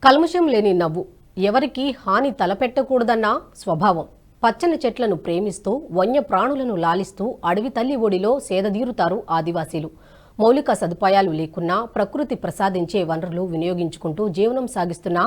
కల్మషం లేని నవ్వు, ఎవరికి హాని తలపెట్టకూడదన్న స్వభావం, పచ్చని చెట్లను ప్రేమిస్తూ వన్య ప్రాణులను లాలిస్తూ అడవి తల్లి ఒడిలో సేదదీరుతారు ఆదివాసీలు. మౌలిక సదుపాయాలు లేకున్నా ప్రకృతి ప్రసాదించే వనరులు వినియోగించుకుంటూ జీవనం సాగిస్తున్న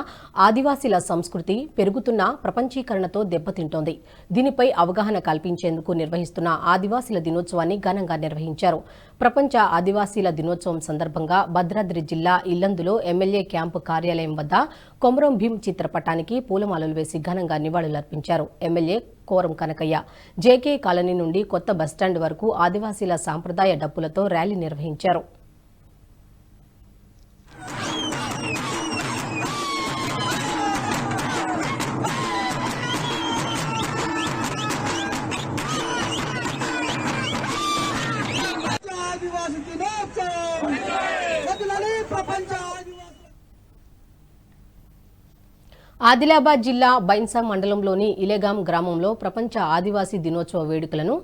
ఆదివాసీల సంస్కృతి పెరుగుతున్న ప్రపంచీకరణతో దెబ్బతింటోంది. దీనిపై అవగాహన కల్పించేందుకు నిర్వహిస్తున్న ఆదివాసీల దినోత్సవాన్ని ఘనంగా నిర్వహించారు. ప్రపంచ ఆదివాసీల దినోత్సవం సందర్భంగా భద్రాద్రి జిల్లా ఇల్లందులో ఎమ్మెల్యే క్యాంపు కార్యాలయం వద్ద కొమరం భీం చిత్రపటానికి పూలమాలలు వేసి ఘనంగా నివాళులర్పించారు. MLA Koram Kanakaiah JK colony నుండి కొత్త బస్టాండ్ వరకు ఆదివాసీల సాంప్రదాయ డప్పులతో ర్యాలీ నిర్వహించారు. ఆదిలాబాద్ జిల్లా బైన్సా మండలంలోని ఇలేగాం గ్రామంలో ప్రపంచ ఆదివాసీ దినోత్సవ వేడుకలను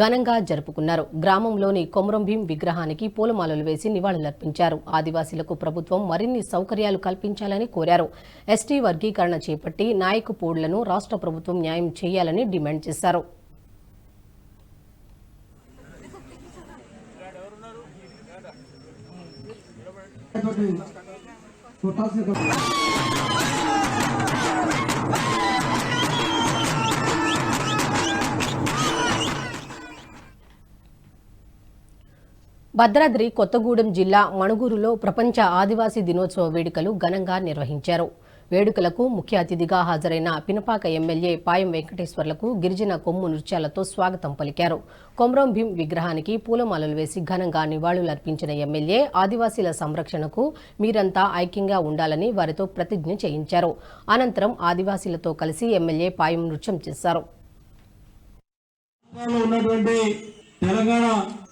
ఘనంగా జరుపుకున్నారు. గ్రామంలోని కొమరం భీం విగ్రహానికి పూలమాలలు వేసి నివాళులర్పించారు. ఆదివాసీలకు ప్రభుత్వం మరిన్ని సౌకర్యాలు కల్పించాలని కోరారు. ఎస్టీ వర్గీకరణ చేపట్టి నాయకు పోడ్లను రాష్ట్ర ప్రభుత్వం న్యాయం చేయాలని డిమాండ్ చేశారు. భద్రాద్రి కొత్తగూడెం జిల్లా మణుగూరులో ప్రపంచ ఆదివాసీ దినోత్సవ వేడుకలు ఘనంగా నిర్వహించారు. వేడుకలకు ముఖ్య అతిథిగా హాజరైన పినపాక ఎమ్మెల్యే పాయం వెంకటేశ్వర్లకు గిరిజన కొమ్ము నృత్యాలతో స్వాగతం పలికారు. కొమరం భీం విగ్రహానికి పూలమాలలు వేసి ఘనంగా నివాళులర్పించిన ఎమ్మెల్యే ఆదివాసీల సంరక్షణకు మీరంతా ఐక్యంగా ఉండాలని వారితో ప్రతిజ్ఞ చేయించారు. అనంతరం ఆదివాసీలతో కలిసి ఎమ్మెల్యే పాయం నృత్యం చేశారు.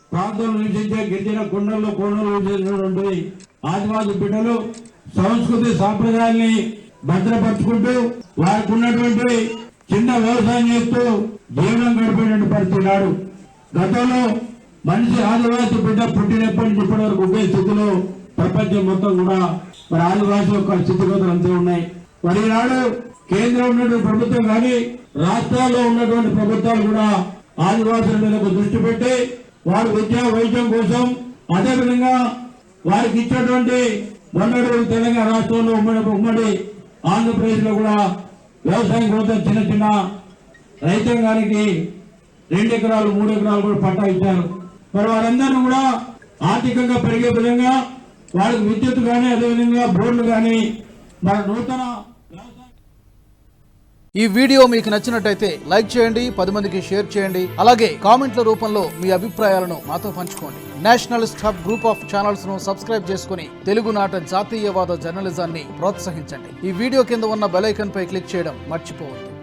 ప్రాంతంలో నివసించే గిరిజన కొండల్లో నివసించినటువంటి ఆదివాసీ బిడ్డలు సంస్కృతి సాంప్రదాయాల్ని భద్రపరుచుకుంటూ వారికి ఉన్నటువంటి చిన్న వ్యవసాయం చేస్తూ జీవనం గడిపేటువంటి పరిస్థితి నాడు. గతంలో మనిషి ఆదివాసీ బిడ్డ పుట్టినప్పటి నుంచి ఇప్పటి వరకు ఒకే స్థితిలో ప్రపంచం మొత్తం కూడా మరి ఆదివాసీ యొక్క స్థితిగతులు అంతే ఉన్నాయి. మరి ఈనాడు కేంద్రం ఉన్నటువంటి ప్రభుత్వం కానీ రాష్ట్రాల్లో ఉన్నటువంటి ప్రభుత్వాలు కూడా ఆదివాసుల మీద దృష్టి పెట్టి వారి విద్యా వైద్యం కోసం అదేవిధంగా వారికి ఇచ్చినటువంటి మొన్నటి తెలంగాణ రాష్ట్రంలో ఉమ్మడి ఆంధ్రప్రదేశ్ లో కూడా వ్యవసాయం కోసం చిన్న చిన్న రైతాంగానికి 2 ఎకరాలు 3 ఎకరాలు కూడా పట్టా ఇచ్చారు. మరి వారందరూ కూడా ఆర్థికంగా పెరిగే విధంగా వారికి విద్యుత్ కానీ అదేవిధంగా బోర్డులు కానీ మన నూతన ఈ వీడియో మీకు నచ్చినట్టయితే లైక్ చేయండి, 10 మందికి షేర్ చేయండి. అలాగే కామెంట్ల రూపంలో మీ అభిప్రాయాలను మాతో పంచుకోండి. Nationalist hub group of channels ను సబ్స్క్రైబ్ చేసుకుని తెలుగునాట జాతీయవాద జర్నలిజాన్ని ప్రోత్సహించండి. ఈ వీడియో కింద ఉన్న బెల్ ఐకాన్ పై క్లిక్ చేయడం మర్చిపోవద్దు.